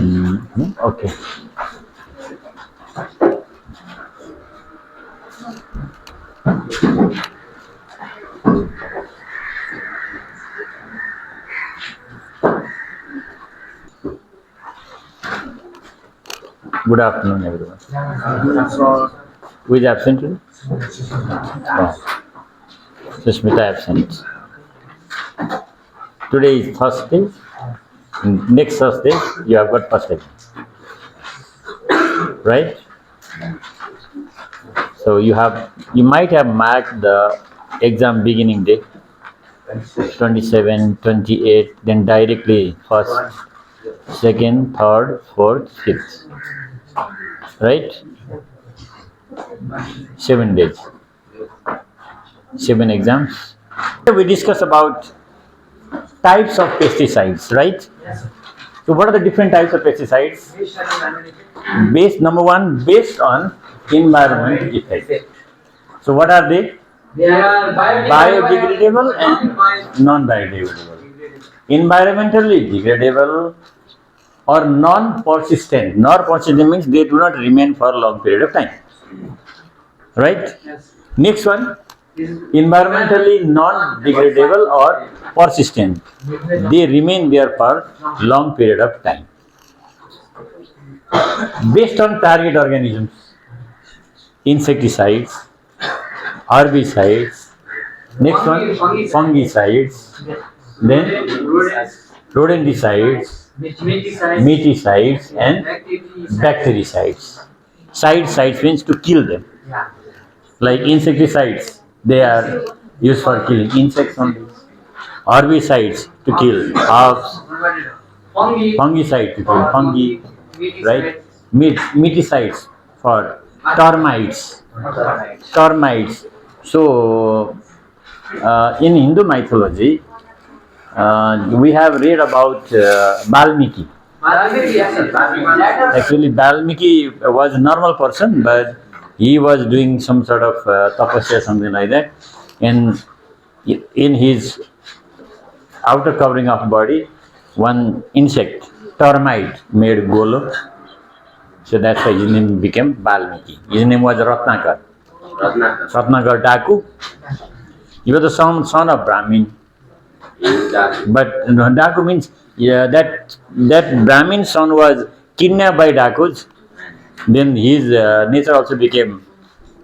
Okay. Good afternoon, everyone. Who is absent today? Oh, Sushmita absent. Today is Thursday. Next Thursday, you have got first exam, right? So you might have marked the exam beginning date, 27, 28, then directly first, second, third, fourth, fifth, right? 7 days, 7 exams. We discussed about types of pesticides, right? So what are the different types of pesticides? Number one, based on environmental effect. So what are they? They are Biodegradable and non-biodegradable. Environmentally degradable or non-persistent. Non-persistent means they do not remain for a long period of time. Right? Next one, environmentally non-degradable or persistent. They remain there for long period of time. Based on target organisms, insecticides, herbicides, next one fungicides, then rodenticides, miticides and bactericides. Sides means to kill them. Like insecticides, they are used for killing insects only. Herbicides to kill herbs, fungicide to kill fungi, right? Miticides for termites. So, in Hindu mythology, we have read about Valmiki. Actually, Valmiki was a normal person, but he was doing some sort of tapasya, something like that. And in his outer covering of body, one insect, termite, made Golo. So that's why his name became Valmiki. His name was Ratnakar Daku. He was the son of Brahmin. But Daku means that Brahmin son was kidnapped by Dakus. Then his nature also became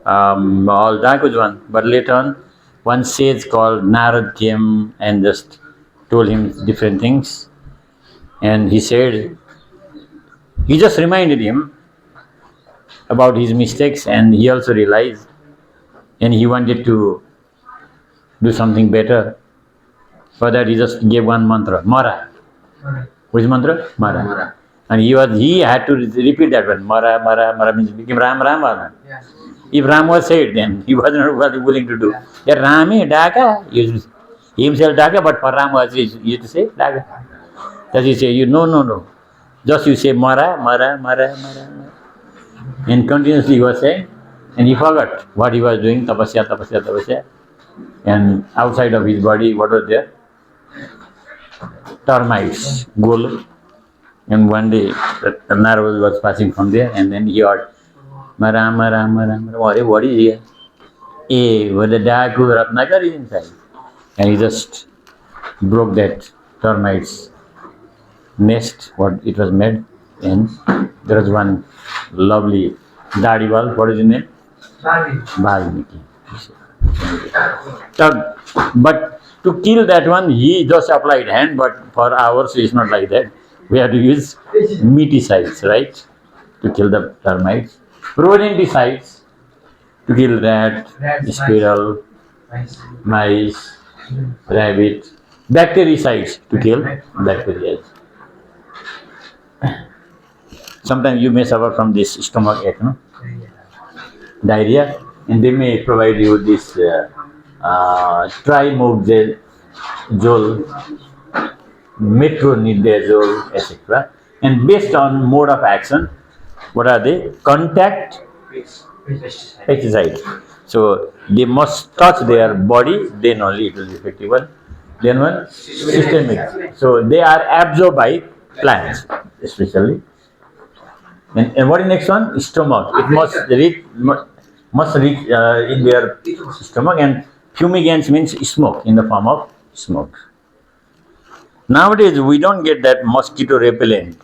all Daku's one. But later on, one sage called Narad came and just told him different things. And he said, he just reminded him about his mistakes, and he also realized, and he wanted to do something better. For that, he just gave one mantra, Mara. Which mantra? Mara. And he had to repeat that one. Mara means became Ram. If Ram was said, then he was not willing to do. Yeah, Rami, Daka, he himself Daka, but for Ram was used to say Daka. That he say, no. Just you say Mara. And continuously he was saying, and he forgot what he was doing, tapasya. And outside of his body, what was there? Termites, Gol. And one day, the Narwhal was passing from there, and then he heard, Mara. What is here? Where the Daku Ratnakar is inside. And he just broke that termites nest, what it was made, and there was one lovely Dadiwal. What is his name? Valmiki. But to kill that one, he just applied hand, but for ours it's not like that. We have to use miticides, right, to kill the termites. Rodenticides to kill rat, squirrel, mice, rabbit. Bactericides to kill bacteria. Sometimes you may suffer from this stomach ache, no? Diarrhea, and they may provide you this trimogzole, metronidazole, etc. And based on mode of action, what are they? Contact pesticide. So they must touch their body, then only it will be effective. Then one systemic. So they are absorbed by plants. especially. And what is next one? Stomach. It must reach in their stomach, and fumigants means smoke in the form of smoke. Nowadays we don't get that mosquito repellent.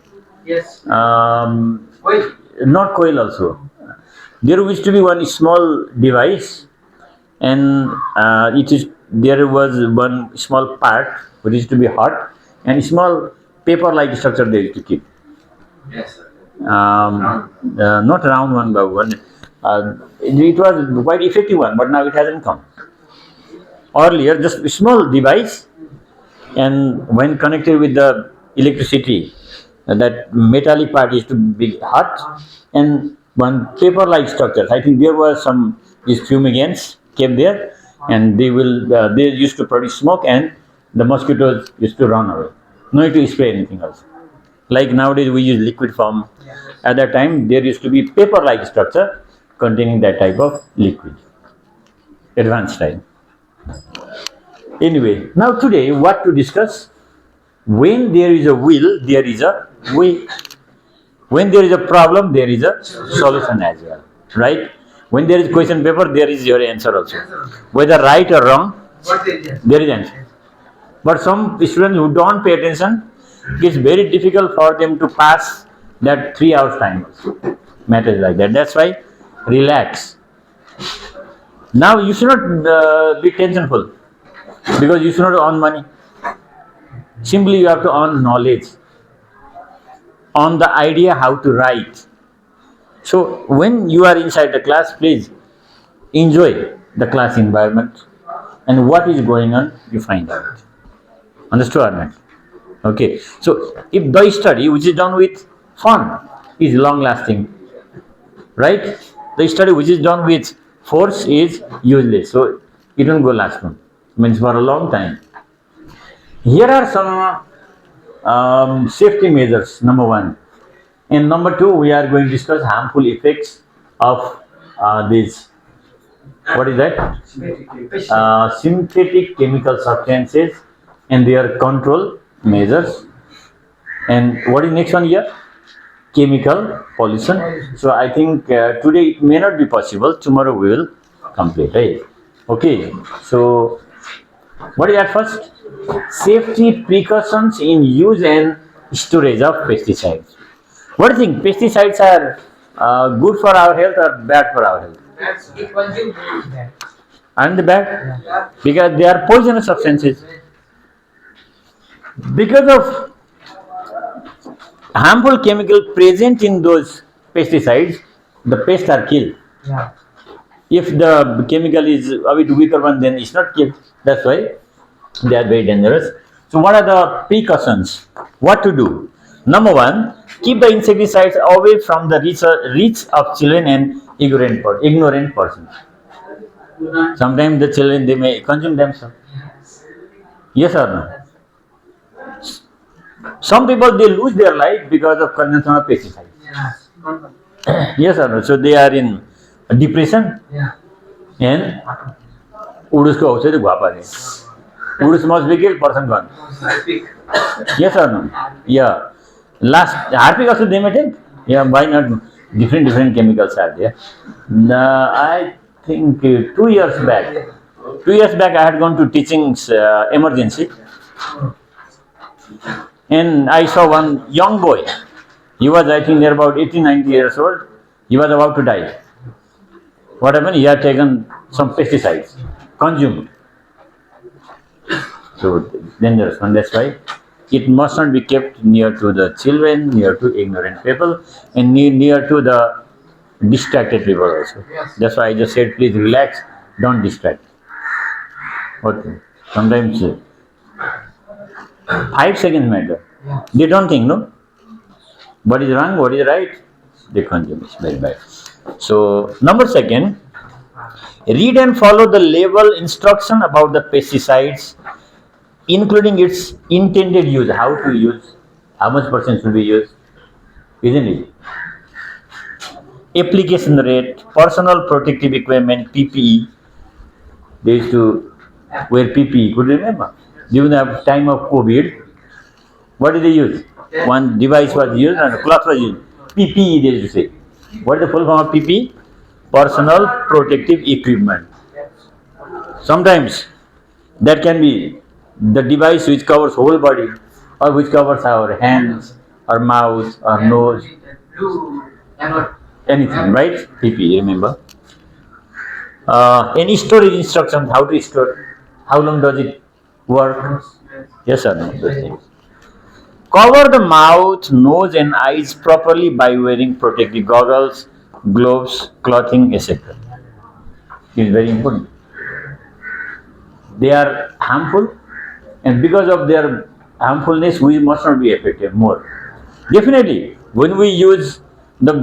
Yes. Why? Not coil also. There used to be one small device, and there was one small part which used to be hot, and small paper-like structure they used to keep. Yes, sir. Not round one by one. It was quite effective one, but now it hasn't come. Earlier, just a small device, and when connected with the electricity, that metallic part is to be hot, and one paper-like structure. I think there were some these fumigants came there, and they used to produce smoke, and the mosquitoes used to run away. No need to spray anything else. Like nowadays we use liquid form. At that time there used to be paper-like structure containing that type of liquid. Advanced time. Anyway, now today what to discuss? When there is a will, there is a way. When there is a problem, there is a solution as well. Right? When there is question paper, there is your answer also. Whether right or wrong, there is answer. But some students who don't pay attention, it's very difficult for them to pass that 3 hours time. Matters like that. That's why relax. Now you should not be tensionful because you should not earn money. Simply you have to earn knowledge on the idea how to write. So when you are inside the class, please enjoy the class environment and what is going on, you find out. Understood or not? Okay. So if the study which is done with fun is long lasting, right? The study which is done with force is useless. So it won't go last one. Means for a long time. Here are some safety measures. Number one. And number two, we are going to discuss harmful effects of these. What is that? Synthetic chemical substances and their control measures. And what is next one here? Chemical pollution. So I think today it may not be possible. Tomorrow we will complete. Right? Okay. So what is at first? Safety precautions in use and storage of pesticides. What do you think? Pesticides are good for our health or bad for our health? And bad? Yeah. Because they are poisonous substances. Because of harmful chemical present in those pesticides, the pests are killed. Yeah. If the chemical is a bit weaker one, then it's not killed. That's why they are very dangerous. So what are the precautions? What to do? Number one, keep the insecticides away from the reach of children and ignorant persons. Sometimes the children, they may consume themselves. Yes or no? Some people, they lose their life because of consumption of pesticides. Yes or no? So they are in depression and Udusko outside the guapa. Udus must be killed, person gone. Yes or no? Yeah. Last Harpic also they may take. Yeah, why not? Different chemicals are there. I think 2 years back. 2 years back I had gone to teachings emergency. And I saw one young boy. He was, I think, near about 80, 90 years old. He was about to die. What happened? He had taken some pesticides, consumed. So dangerous one. That's why it must not be kept near to the children, near to ignorant people, and near to the distracted people also. Yes. That's why I just said, please relax, don't distract. Okay. Sometimes 5 seconds matter. Yeah. They don't think, no? What is wrong, what is right? They consume. It's very bad. So, number second, read and follow the label instruction about the pesticides, including its intended use, how to use, how much percent should be used, isn't it? Application rate, personal protective equipment, PPE. They used to wear PPE, could you remember? During the time of COVID, what did they use? one device was used and cloth was used. PPE they used to say. What is the full form of PPE? Personal protective equipment. Sometimes that can be the device which covers whole body or which covers our hands, our mouth, our nose, Blue and what? anything, right? PPE, remember. Any storage instructions, how to store, how long does it work? Yes or no? Those things. Cover the mouth, nose, and eyes properly by wearing protective goggles, gloves, clothing, etc. It is very important. They are harmful, and because of their harmfulness, we must not be affected more. Definitely, when we use the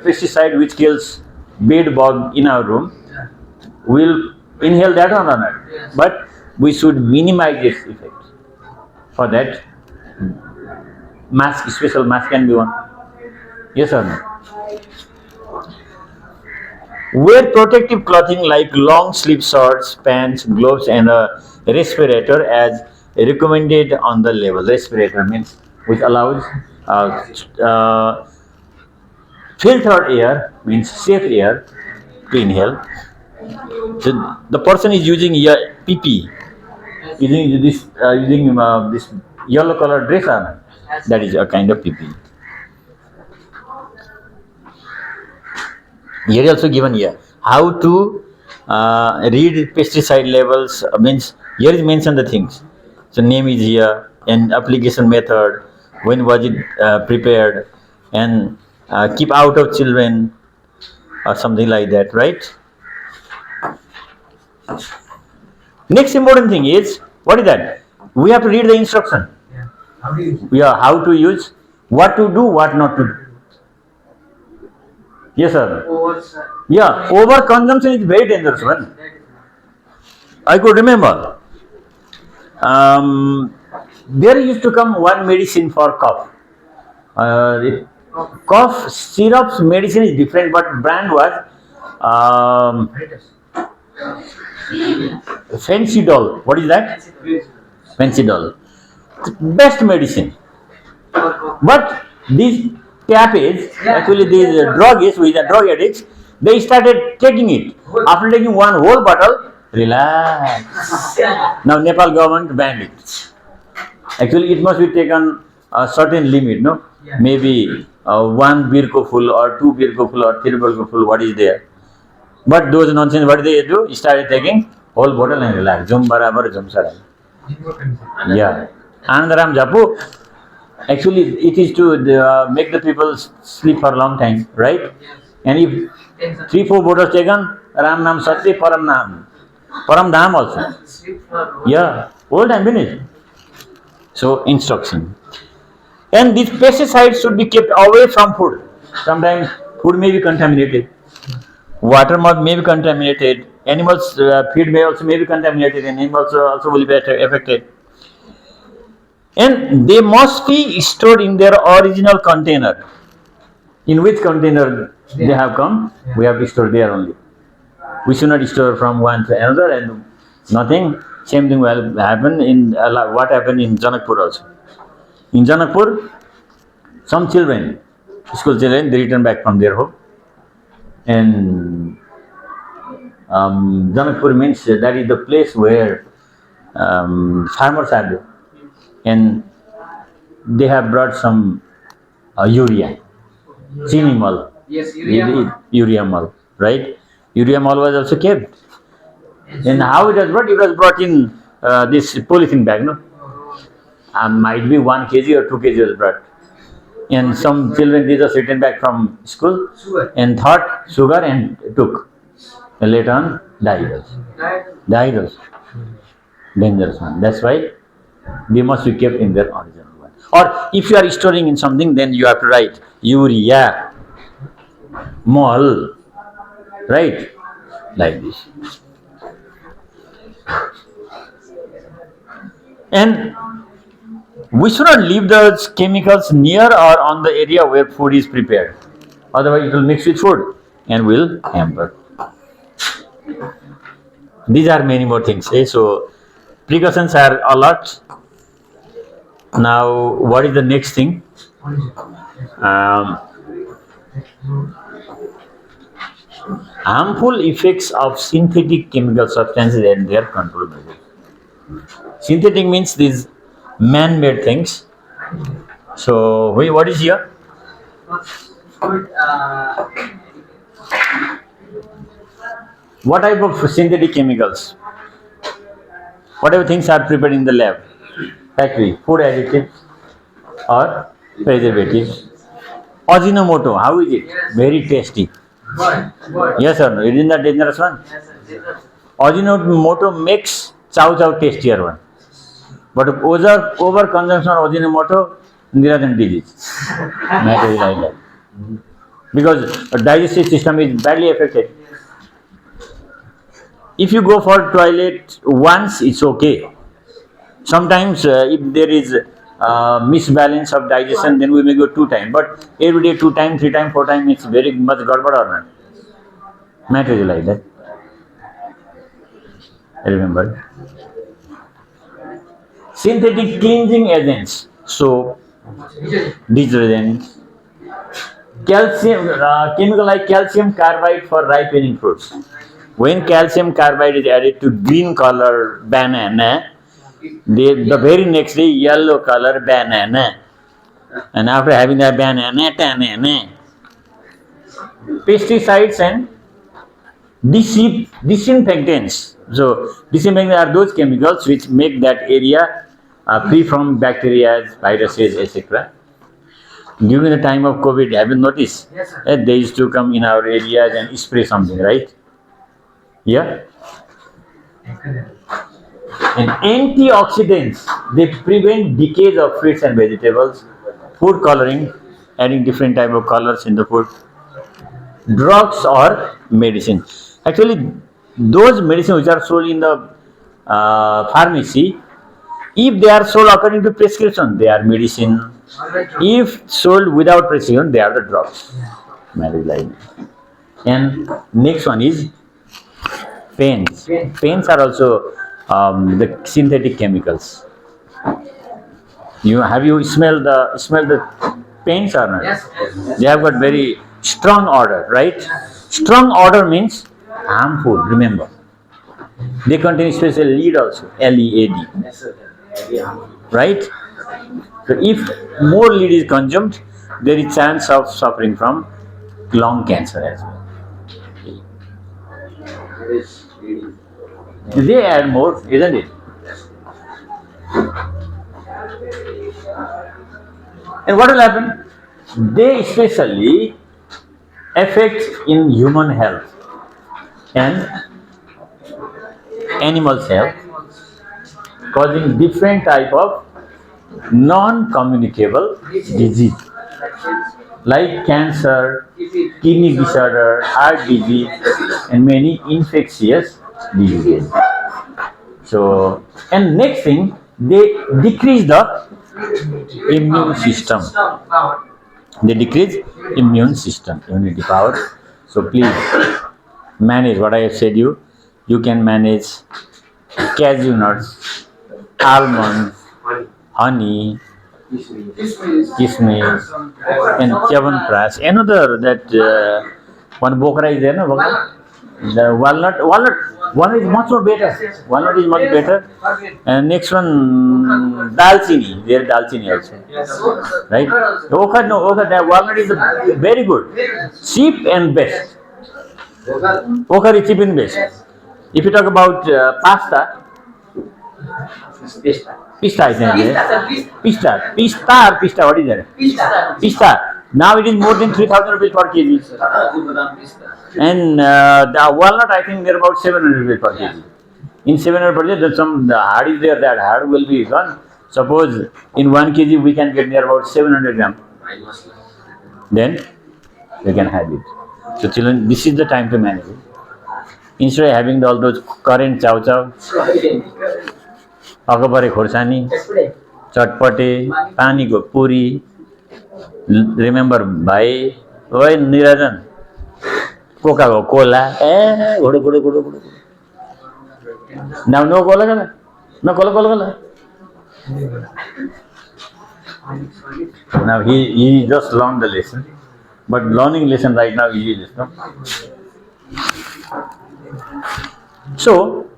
pesticide which kills bed bug in our room, we'll inhale that or not. But we should minimize its effect. For that, mask, special mask can be one. Yes or no? Wear protective clothing like long sleeve shorts, pants, gloves, and a respirator as recommended on the label. Respirator means which allows filtered air, means safe air to inhale. So the person is using PP, using this yellow color dress on. That is a kind of PP. Here also given here how to read pesticide labels, means here is mentioned the things. So name is here and application method, when was it prepared, and keep out of children or something like that, right? Next important thing is, what is that? We have to read the instruction. Yeah. How do you? Yeah, how to use, what to do, what not to do. Yes, sir. Yeah, overconsumption is very dangerous one. I could remember. There used to come one medicine for cough. Cough syrups medicine is different, but brand was Fencidol. What is that? Fencidol. Best medicine. But these tapes, actually these druggists, with the drug addicts, they started taking it. After taking one whole bottle, relax. Now Nepal government banned it. Actually, it must be taken a certain limit, no? Maybe one beer ko full or two beer ko full or three beer ko full. What is there? But those nonsense, what they do? Started taking whole bottle and relax. Jum barabar, jum sarai. Yeah. Anandaram Japu. Actually, it is to make the people sleep for a long time, right? And if 3-4 bottles taken, Ram Nam Satya Param Nam. Param Dham also. Yeah, whole time finished. So, instruction. And these pesticides should be kept away from food. Sometimes food may be contaminated. Water may be contaminated. Animals' feed may also be contaminated, and animals also will be affected. And they must be stored in their original container. In which container they have come, we have to store there only. We should not store from one to another, and nothing. Same thing will happen in what happened in Janakpur also. In Janakpur, some children, school children, they return back from their home, and Janakpur means that is the place where farmers are there, and they have brought some urea, chini mal, Yes, urea. urea mal, right? Urea mal was also kept. And how it was brought? It was brought in this polythene bag, no? Might be 1 kg or 2 kg was brought. And some children, they just returned back from school Sugar. and thought sugar and took. And later on, died also. Died also. Dangerous one. That's why they must be kept in their original one. Or if you are storing in something, then you have to write urea, mol, right? Like this. And we should not leave the chemicals near or on the area where food is prepared. Otherwise, it will mix with food and will hamper. These are many more things. So, precautions are a lot. Now, what is the next thing? Um, harmful effects of synthetic chemical substances and their control measures. Synthetic means these man-made things. So, what is here? Good. What type of synthetic chemicals? Whatever things are prepared in the lab, factory, food additives or preservatives. Ajinomoto, how is it? Yes. Very tasty. What? Yes or no? Isn't that dangerous one? Yes, sir. Ajinomoto makes chow chow tastier one. But over consumption of Ajinomoto, Nirajan disease. Matter is like that. Because digestive system is badly affected. If you go for toilet once, it's okay. Sometimes if there is misbalance of digestion, then we may go 2 times. But every day 2 times, 3 times, 4 times, it's very much garbage or not. Matter is like that. Remember. Synthetic cleansing agents, soap, detergents, calcium, chemical like calcium carbide for ripening fruits. When calcium carbide is added to green color banana, the very next day yellow color banana. And after having that banana, pesticides and disinfectants. So disinfectants are those chemicals which make that area free from bacteria, viruses, etc. During the time of COVID, have you noticed? Yes, sir. That they used to come in our areas and spray something, right? Yeah. And antioxidants, they prevent decay of fruits and vegetables. Food coloring, adding different type of colors in the food. Drugs or medicine. Actually, those medicines which are sold in the pharmacy, if they are sold according to prescription, they are medicine. If sold without prescription, they are the drugs. Marriage line. And next one is paints. Paints are also the synthetic chemicals. You smelled the paints or not? Yes. They have got very strong odor, right? Strong odor means harmful. Remember, they contain special lead also, LEAD, Yes, sir. right? So if more lead is consumed, there is chance of suffering from lung cancer as well. They add more, isn't it? And what will happen? They especially affect in human health and animals' health, causing different type of non-communicable disease like cancer, kidney disorder, heart disease, and many infectious diseases. So, and next thing, they decrease the immune system. They decrease immune system, immunity power. So please manage what I have said you. You can manage cashew nuts, almonds, honey, kismis, and chyawanprash. Another that one bokra is there, no? Bokra? The walnut is much more better. Walnut is much better. And next one, dalchini. There dalchini also, right? Okra, no, okra. That walnut is very good, cheap and best. Okra is cheap and best. If you talk about pasta, pista is there. Pista, what is that? Pista. Now it is more than 3,000 rupees per kg. And the walnut, I think they're about 700 rupees per kg. In 700 per kg, then the hard is there, that hard will be gone. Suppose in 1 kg we can get near about 700 gram. Then we can have it. So children, this is the time to manage it. Instead of having all those current chow chow, akapare khorsani, chatpate, pani ko puri. Remember, bhai, oi Nirajan, Coca-Cola, Now no cola, no cola. Now he just learned the lesson, but learning lesson right now is easy. No? So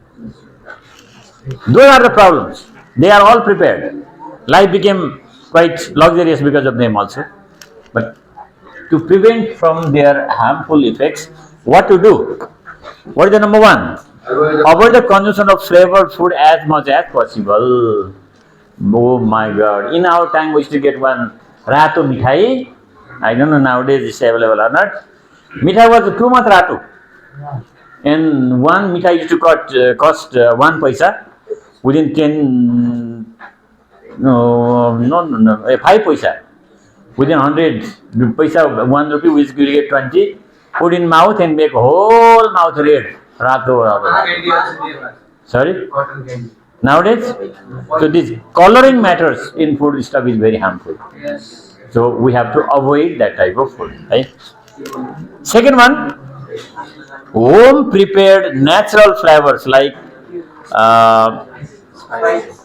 those are the problems. They are all prepared. Life became quite luxurious because of them also. But to prevent from their harmful effects, what to do? What is the number one? Avoid the consumption of flavored food as much as possible. Oh my God! In our time, we used to get one rato mithai. I don't know nowadays it's available or not. Mithai was 2 months rato, and one mithai used to cost 1 paisa. Within 10, no, 5 paisa. Within 100 paisa, 1 rupee, we will get 20. Put in mouth and make whole mouth red. Rato. Sorry? Cotton candy. Nowadays, so this coloring matters in food stuff is very harmful. Yes. So we have to avoid that type of food. Right? Second one, home prepared natural flavors like uh,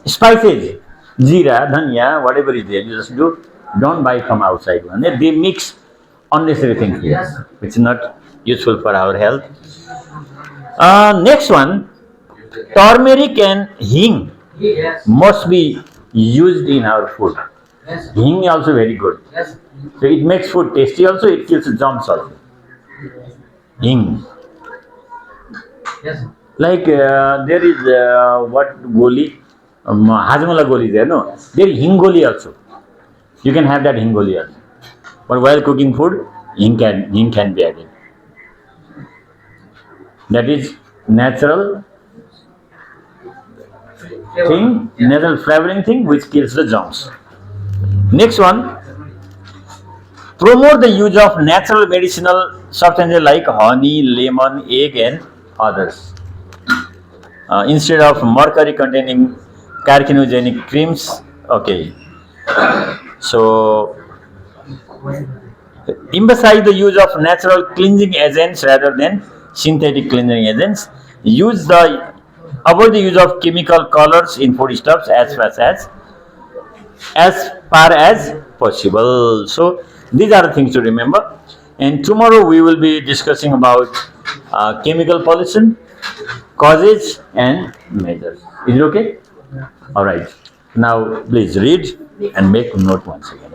spices, jeera, dhania, whatever is there, you just do. Don't buy from outside one. They mix unnecessary things here, which is not useful for our health. Next one, turmeric and hing Yes. must be used in our food. Yes. Hing is also very good. Yes. So it makes food tasty also, it kills germs also. Hing. Yes. Like there is what goli, Hajmola goli there, no? There is hingoli also. You can have that hingoli also. But while cooking food, hing can be added. That is natural thing, natural flavoring thing which kills the germs. Next one, promote the use of natural medicinal substances like honey, lemon, egg, and others. Instead of mercury containing carcinogenic creams. Okay. So emphasize the use of natural cleansing agents rather than synthetic cleansing agents. Avoid the use of chemical colors in foodstuffs as far as possible. So these are the things to remember. And tomorrow we will be discussing about chemical pollution, causes and measures. Is it okay? All right. Now please read and make note once again.